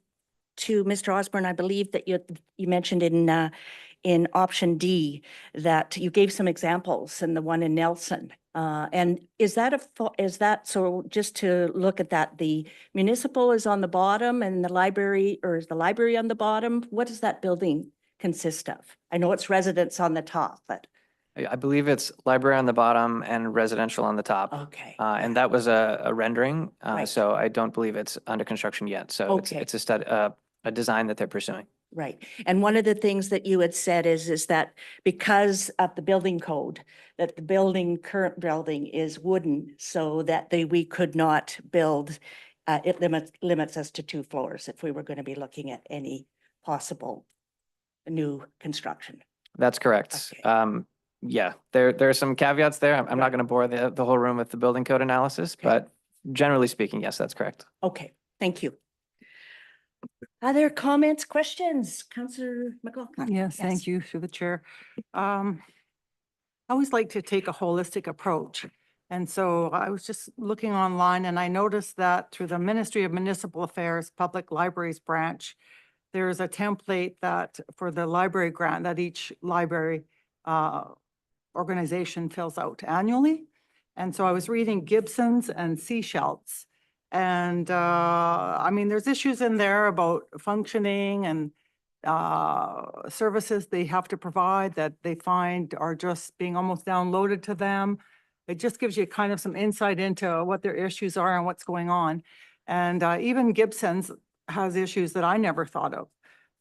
to Mr. Osborne, I believe that you mentioned in option D that you gave some examples and the one in Nelson. And is that, so just to look at that, the municipal is on the bottom and the library, or is the library on the bottom? What does that building consist of? I know it's residence on the top, but. I believe it's library on the bottom and residential on the top. Okay. And that was a rendering, Right. so I don't believe it's under construction yet. So Okay. it's a design that they're pursuing. Right. And one of the things that you had said is that because of the building code, that the current building is wooden, so that we could not build, it limits us to 2 floors if we were going to be looking at any possible new construction. That's correct. Okay. Yeah, there are some caveats there. I'm not going to bore the whole room with the building code analysis, Okay. but generally speaking, yes, that's correct. Okay, thank you. Other comments, questions? Councillor McLaughlin? Yes, thank you through the chair. I always like to take a holistic approach. And so I was just looking online and I noticed that through the Ministry of Municipal Affairs Public Libraries branch, there's a template that for the library grant that each library organization fills out annually. And so I was reading Gibson's and Seashells. And I mean, there's issues in there about functioning and services they have to provide that they find are just being almost downloaded to them. It just gives you kind of some insight into what their issues are and what's going on. And even Gibson's has issues that I never thought of.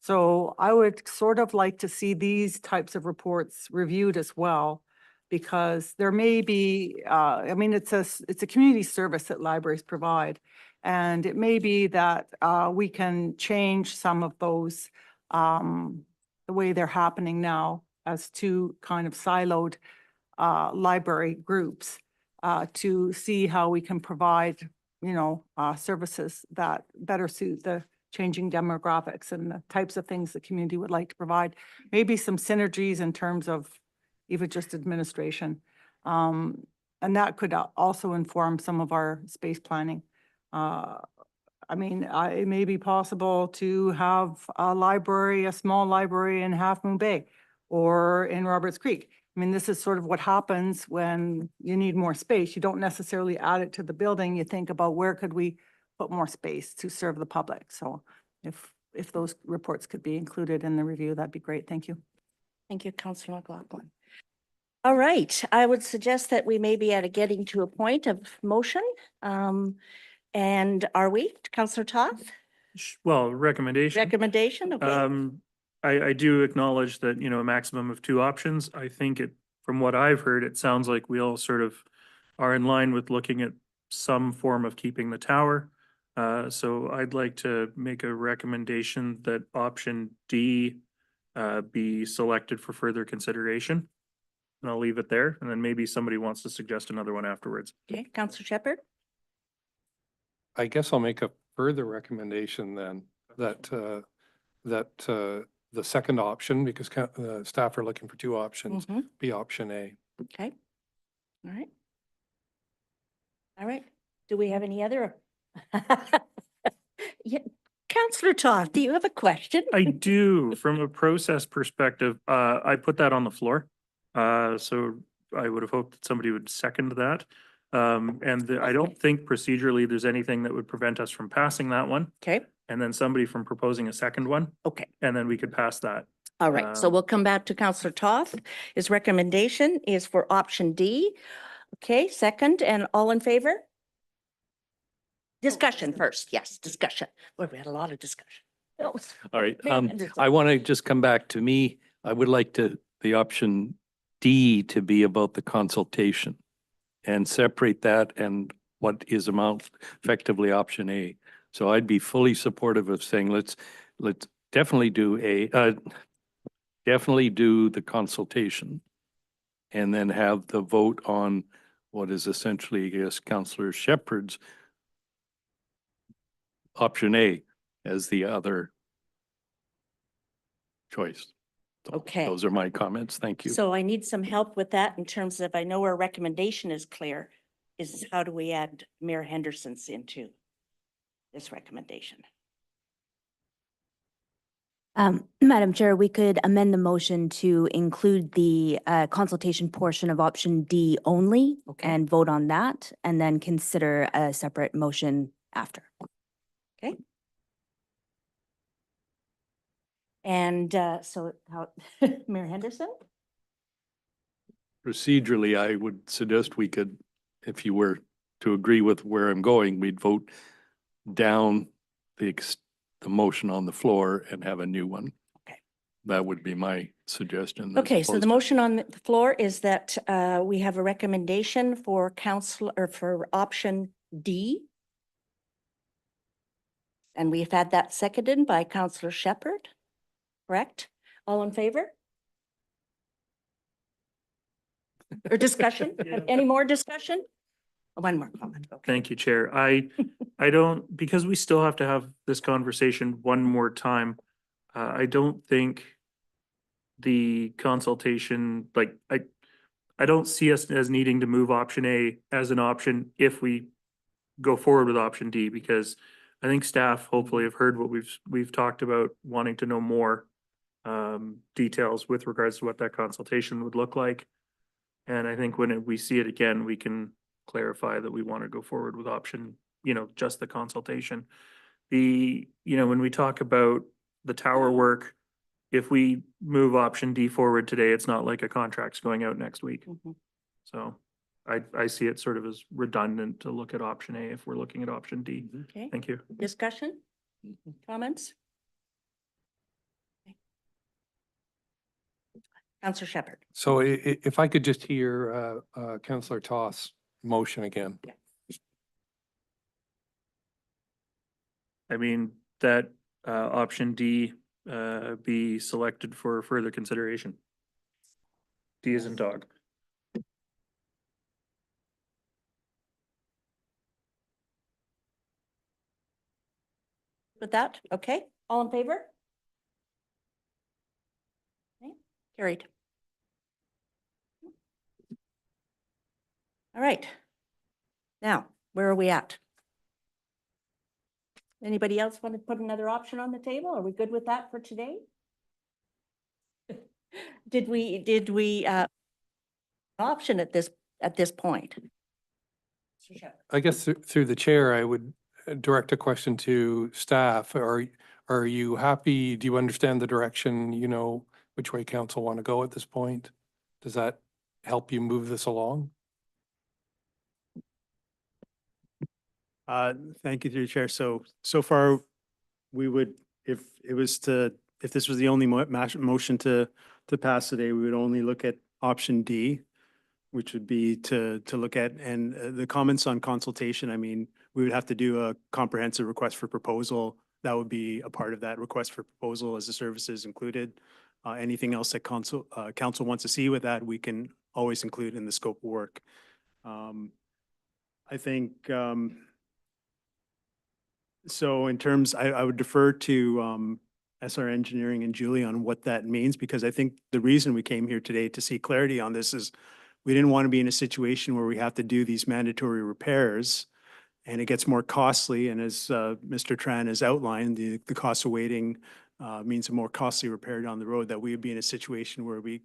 So I would sort of like to see these types of reports reviewed as well, because there may be, I mean, it's a community service that libraries provide. And it may be that we can change some of those, the way they're happening now as 2 kind of siloed library groups to see how we can provide, services that better suit the changing demographics and the types of things the community would like to provide. Maybe some synergies in terms of even just administration. And that could also inform some of our space planning. I mean, it may be possible to have a small library in Half Moon Bay or in Roberts Creek. I mean, this is sort of what happens when you need more space. You don't necessarily add it to the building. You think about where could we put more space to serve the public. So if those reports could be included in the review, that'd be great. Thank you. Thank you, Councillor McLaughlin. All right, I would suggest that we may be getting to a point of motion. And are we, Councillor Toth? Well, recommendation. Recommendation, okay. I do acknowledge that, a maximum of 2 options. I think from what I've heard, it sounds like we all sort of are in line with looking at some form of keeping the tower. So I'd like to make a recommendation that option D be selected for further consideration. And I'll leave it there. And then maybe somebody wants to suggest another one afterwards. Okay, Councillor Shepherd? I guess I'll make a further recommendation then that the second option, because staff are looking for 2 options, Mhm. be option A. Okay. All right. All right. Do we have any other? Yeah. Councillor Toth, do you have a question? I do, from a process perspective, I put that on the floor. So I would have hoped that somebody would second that. I don't think procedurally there's anything that would prevent us from passing that one. Okay, And then somebody from proposing a second one, okay, and then we could pass that. All right, so Um, we'll come back to Counselor Toth. His recommendation is for option D. Okay, second, and all in favor? Discussion first, yes, discussion. Well, we had a lot of discussion. All right, Mayor Henderson. I want to just come back to me. I would like the option D to be about the consultation and separate that and what is amount effectively option A. So I'd be fully supportive of saying, let's definitely do definitely do the consultation and then have the vote on what is essentially, I guess, Councillor Shepherd's option A as the other choice. So Okay. Those are my comments. Thank you. So I need some help with that in terms of, I know our recommendation is clear, is how do we add Mayor Henderson's into this recommendation? Madam Chair, we could amend the motion to include the consultation portion of option D only Okay. and vote on that, and then consider a separate motion after. Okay. And so how, Mayor Henderson? Procedurally, I would suggest we could, if you were to agree with where I'm going, we'd vote down the motion on the floor and have a new one. Okay. That would be my suggestion. as Okay, so opposed the to- motion on the floor is that we have a recommendation for council or for option D. And we've had that seconded by Councillor Shepherd, correct? All in favor? Or discussion? Yeah. Any more discussion? One more comment. Okay. Thank you, Chair. I don't, because we still have to have this conversation one more time. I don't think the consultation, like, I don't see us as needing to move option A as an option if we go forward with option D, because I think staff hopefully have heard what we've talked about, wanting to know more details with regards to what that consultation would look like. And I think when we see it again, we can clarify that we want to go forward with option, just the consultation. When we talk about the tower work, if we move option D forward today, it's not like a contract's going out next week. Mhm. So I see it sort of as redundant to look at option A if we're looking at option D. Okay, Thank you. discussion? Comments? Councillor Shepherd. So if I could just hear Councillor Toth's motion again. I mean, that option D be selected for further consideration. D is in dog. With that, okay, all in favor? Okay, carried. All right. Now, where are we at? Anybody else want to put another option on the table? Are we good with that for today? Did we option at this point? I guess through the chair, I would direct a question to staff. Are you happy? Do you understand the direction, which way council want to go at this point? Does that help you move this along? Thank you, through the chair. So far, we would, if this was the only motion to pass today, we would only look at option D, which would be to look at, and the comments on consultation, I mean, we would have to do a comprehensive request for proposal. That would be a part of that request for proposal as the services included. Anything else that council wants to see with that, we can always include in the scope of work. I think, so in terms, I would defer to SR Engineering and Julie on what that means, because I think the reason we came here today to see clarity on this is we didn't want to be in a situation where we have to do these mandatory repairs and it gets more costly. And as Mr. Tran has outlined, the cost of waiting means a more costly repair down the road, that we would be in a situation where we,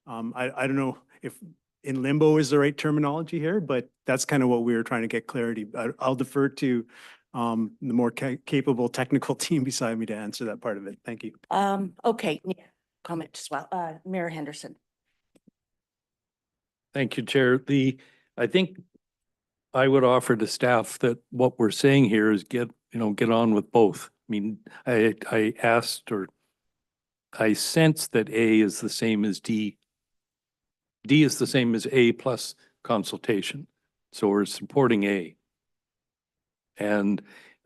I don't know if in limbo is the right terminology here, but that's kind of what we were trying to get clarity. I'll defer to the more capable technical team beside me to answer that part of it. Thank you. Okay, yeah. comment as well. Mayor Henderson. Thank you, Chair. I think I would offer to staff that what we're saying here is get on with both. I mean, I asked, or I sense that A is the same as D. D is the same as A plus consultation. So we're supporting A. And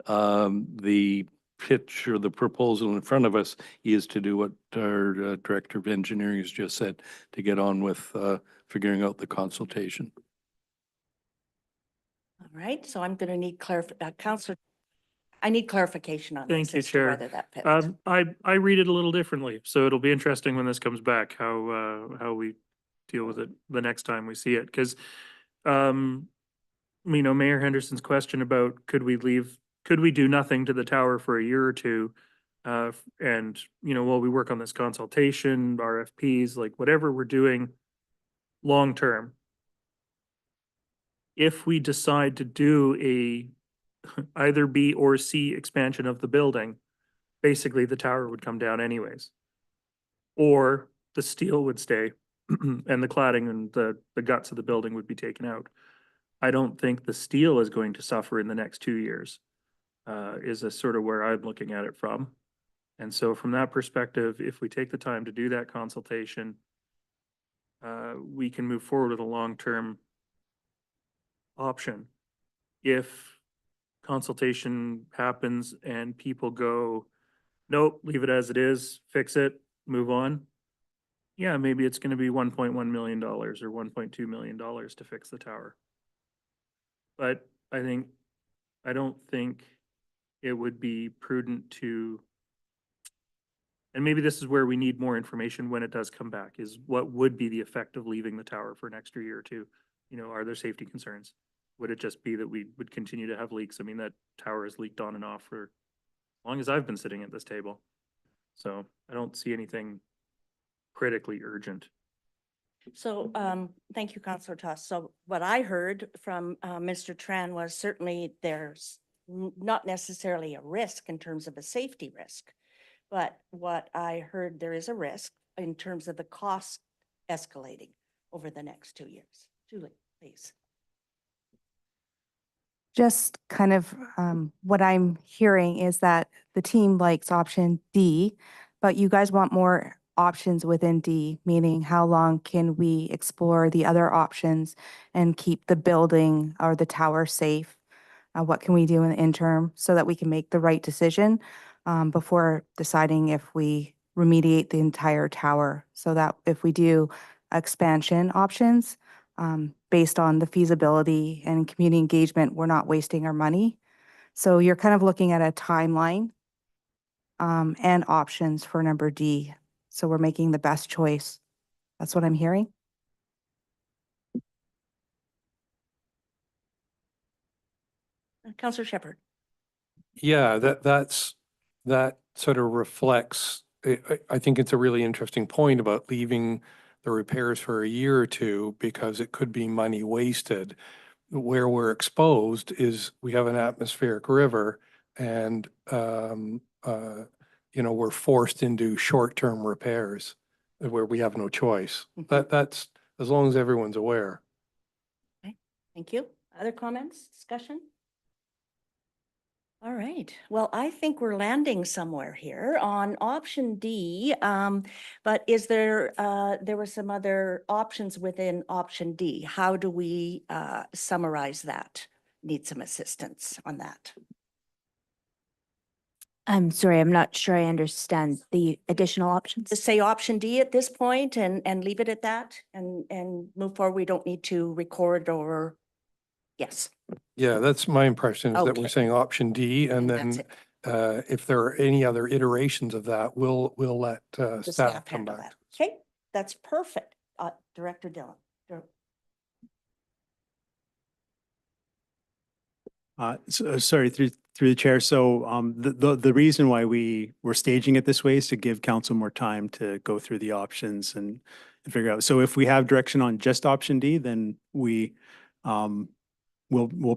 the pitch or the proposal in front of us is to do what our Director of Engineering has just said, to get on with figuring out the consultation. All right, so I'm going to need Counselor, I need clarification on Thank this you, as to Chair. whether that fits. I read it a little differently, so it'll be interesting when this comes back, how we deal with it the next time we see it, because Mayor Henderson's question about could we do nothing to the tower for a year or two? And, while we work on this consultation, RFPs, like whatever we're doing long-term, if we decide to do either B or C expansion of the building, basically the tower would come down anyways. Or the steel would stay and the cladding and the guts of the building would be taken out. I don't think the steel is going to suffer in the next 2 years, is a sort of where I'm looking at it from. And so from that perspective, if we take the time to do that consultation, we can move forward with a long-term option. If consultation happens and people go, nope, leave it as it is, fix it, move on. Yeah, maybe it's going to be $1.1 million or $1.2 million to fix the tower. But I don't think it would be prudent to, and maybe this is where we need more information when it does come back, is what would be the effect of leaving the tower for an extra year or two? Are there safety concerns? Would it just be that we would continue to have leaks? I mean, that tower has leaked on and off for as long as I've been sitting at this table. So I don't see anything critically urgent. So, thank you, Councillor Toss. So what I heard from Mr. Tran was certainly there's not necessarily a risk in terms of a safety risk. But what I heard, there is a risk in terms of the cost escalating over the next 2 years. Julie, please. Just kind of what I'm hearing is that the team likes option D, but you guys want more options within D, meaning how long can we explore the other options and keep the building or the tower safe? What can we do in the interim so that we can make the right decision before deciding if we remediate the entire tower? So that if we do expansion options, based on the feasibility and community engagement, we're not wasting our money. So you're kind of looking at a timeline and options for number D. So we're making the best choice. That's what I'm hearing. Councillor Shepherd. Yeah, that sort of reflects, I think it's a really interesting point about leaving the repairs for a year or two because it could be money wasted. Where we're exposed is we have an atmospheric river and, we're forced into short-term repairs where we have no choice. That's as long as everyone's aware. Okay, thank you. Other comments, discussion? All right. Well, I think we're landing somewhere here on option D. But is there were some other options within option D. How do we summarize that? Need some assistance on that. I'm sorry, I'm not sure I understand the additional options. Just say option D at this point and leave it at that and move forward. We don't need to record or, yes. Yeah, that's my impression is that Okay. we're saying option D and That's then it. if there are any other iterations of that, we'll let The staff come handle back. that. Okay, that's perfect. Director Dillon. Sorry, through the chair. So the reason why we're staging it this way is to give council more time to go through the options and figure out. So if we have direction on just option D, then we'll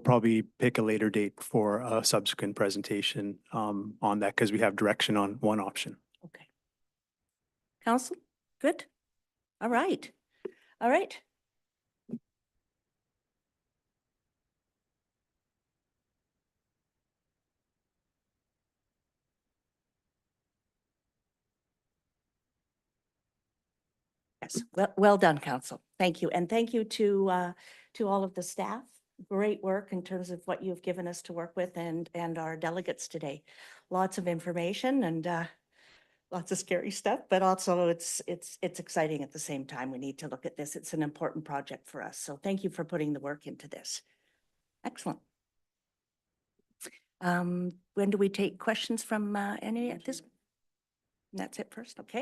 probably pick a later date for a subsequent presentation on that because we have direction on one option. Okay. Council, good? All right. All right. Yes, well done, Council. Thank you. And thank you to all of the staff. Great work in terms of what you've given us to work with and our delegates today. Lots of information and lots of scary stuff, but also it's exciting at the same time. We need to look at this. It's an important project for us. So thank you for putting the work into this. Excellent. When do we take questions from any at this? That's it first, okay?